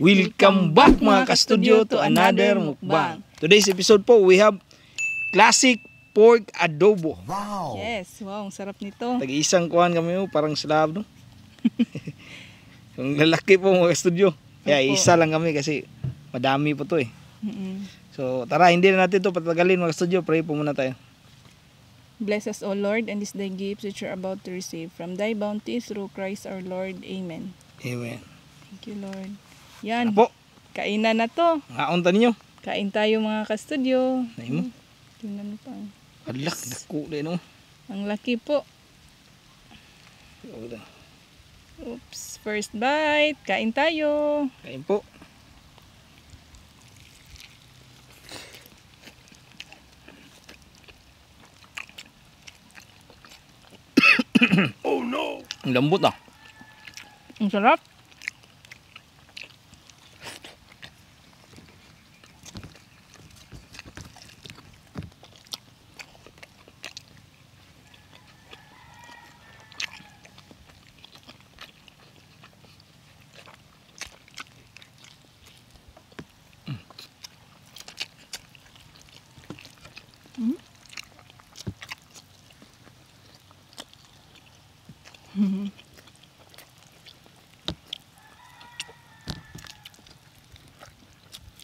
Welcome back mga ka-studio to another mukbang. Today's episode po, we have classic pork adobo. Wow! Yes, wow, ang sarap nito. Tag-isang kuhan kami mo, parang slab, no? Yung lalaki po mga ka-studio. Kaya Opo. isa lang kami kasi madami po to eh. Mm-mm. So tara, hindi na natin to patagalin mga ka-studio. Pray po muna tayo. Bless us, O Lord, and this thy gifts which you are about to receive from thy bounty through Christ our Lord. Amen. Amen. Thank you, Lord. Yan, Apo, kainan na to. ngaunta ninyo. Kain tayo mga ka-studio. Nay mo. Tingnan mo pa. Alak, dako na no. Ang laki po. Oops, first bite. Kain tayo. Kain po. Oh no! Ang lambot ah. Ang sarap.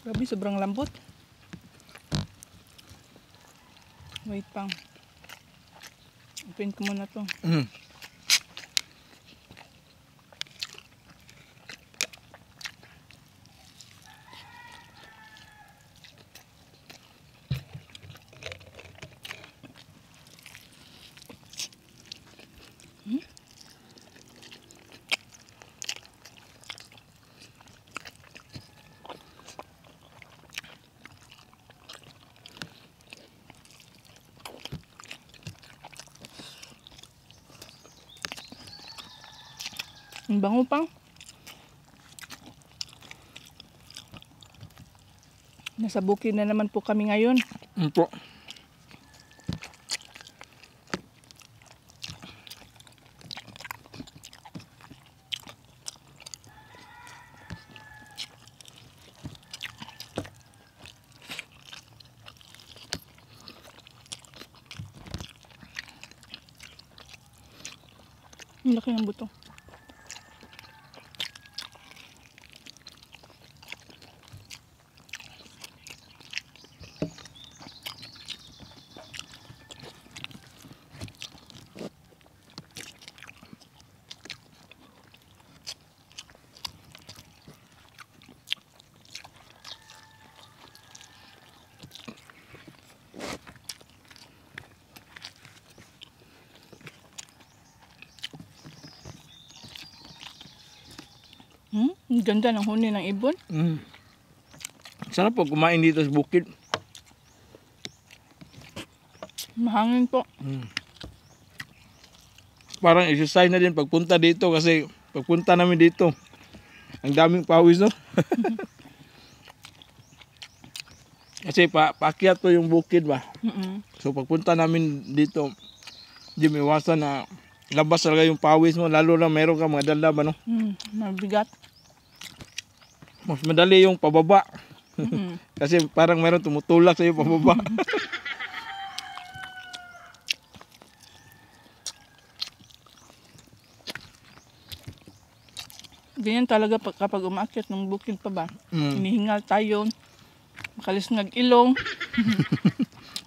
Grabe, sobrang lambot. Wait pang. Open ko muna to. Mm. Ang bango pang. Nasa bukid na naman po kami ngayon. Po. Ang laki ng buto. Ang ganda ng huni ng ibon. Mm. Sarap po kumain dito sa bukid. Mahangin po. Mm. Parang exercise na din pagpunta dito kasi pagpunta namin dito, ang daming pawis, no? Kasi paakyat to yung bukid ba. Mm-mm. So pagpunta namin dito, di may iwasan na labas talaga yung pawis mo, lalo na meron ka mga dala ba, no? Mabigat. Mas madali yung pababa. Mm-mm. Kasi parang meron tumutulak sa iyo pababa. Ganyan talaga kapag umaakyat ng bukid pa ba. Mm. Hinihingal tayo. Makalisngag ilong.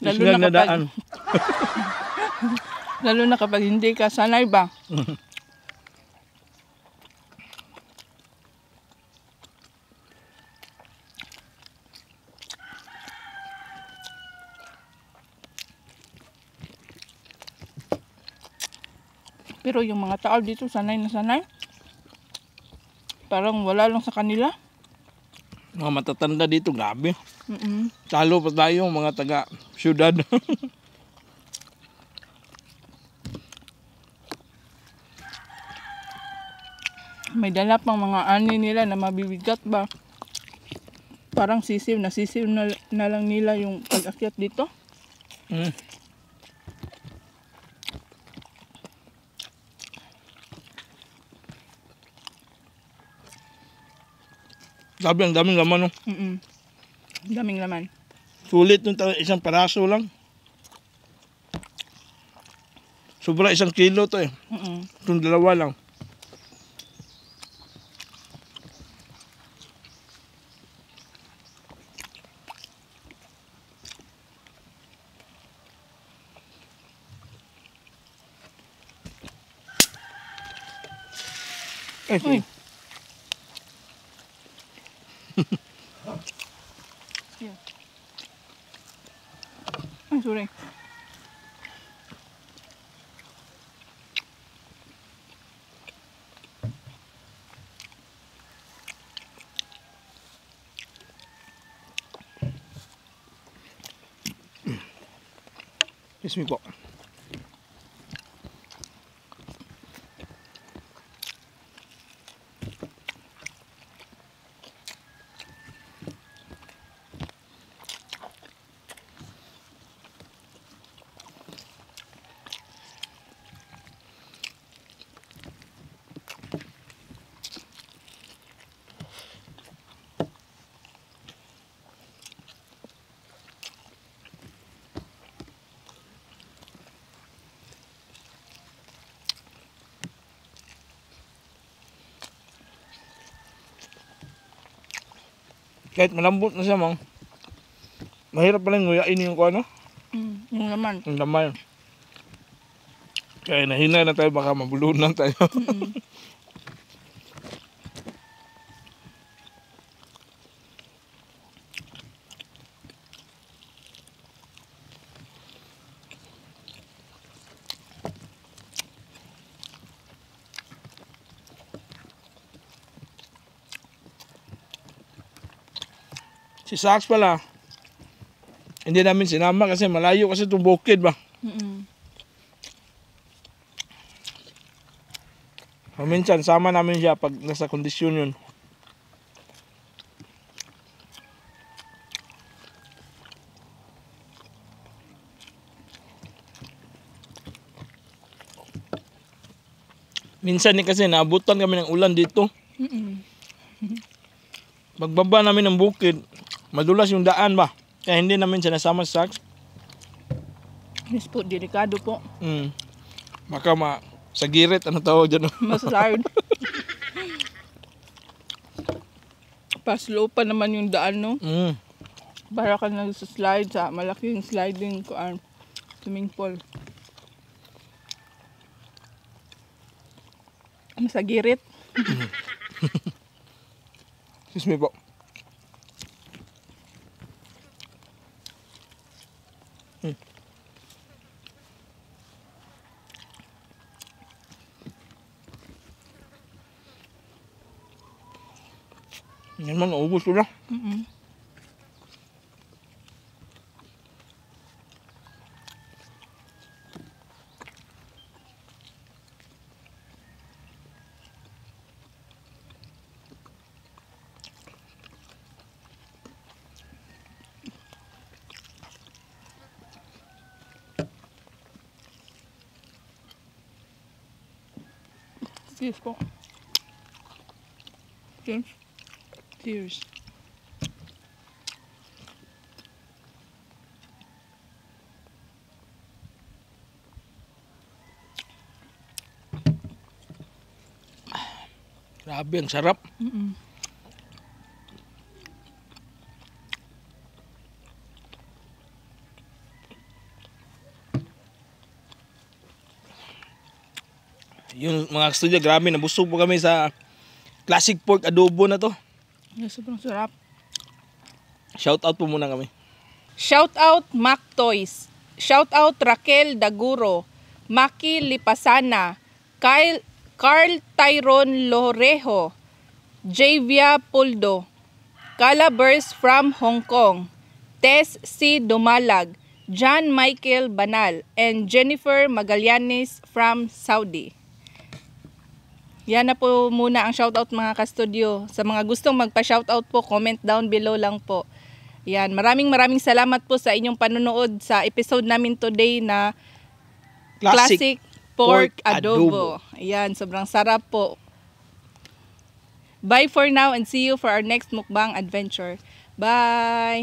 lalo Isnag na na daan. Lalo na kapag hindi ka sanay ba. Pero yung mga tao dito sanay na sanay. Parang wala lang sa kanila. Mga matatanda dito, grabe. Mm-mm. Talo pa tayo mga taga syudad. May dala pang mga ani nila na mabibigat ba. Parang sisiw na lang nila yung pag-akyat dito. Mm. Sabi, ang daming laman, no? Daming laman. Sulit nung isang paraso lang. Sobra 1 kilo to eh. Itong dalawa lang. Uy. Yeah. Ay, sorry. Excuse me po. Kahit malambot na siya, mang. Mahirap pala nguyain yung ano? Yung laman. Yung laman. Kaya nahina na tayo, baka mabulunan tayo. Si Sax pala, hindi namin sinama kasi malayo kasi itong bukid ba. Minsan sama namin siya pag nasa kondisyon yun. Minsan kasi naabutan kami ng ulan dito. Pagbaba namin ng bukid, madulas yung daan ba. Kaya hindi namin siya nasama sa Sax. Yes po, delikado po. Baka sa girit, ano tawag dyan? Masasayod. Pa-slow pa naman yung daan, no? Para ka nag-slide sa malaking sliding swimming pool. Masagirit. Excuse me po. Yan man, naubos ko na. Cheers po. Cheers. Cheers. Grabe, ang sarap. Yung mga studio, grabe, nabusog po kami sa classic pork adobo na to. Sobrang sarap. Shout out po muna kami. Shout out Mac Toys. Shout out Raquel Daguro, Maki Lipasana, Carl Tyron Lorejo, Javia Puldo, Calabers from Hong Kong, Tess C. Dumalag, John Michael Banal, and Jennifer Magallanes from Saudi. Yan na po muna ang shoutout mga ka-studio. Sa mga gustong magpa-shoutout po, comment down below lang po. Yan, maraming salamat po sa inyong panonood sa episode namin today na Classic Pork Adobo. Ayan, sobrang sarap po. Bye for now and see you for our next mukbang adventure. Bye!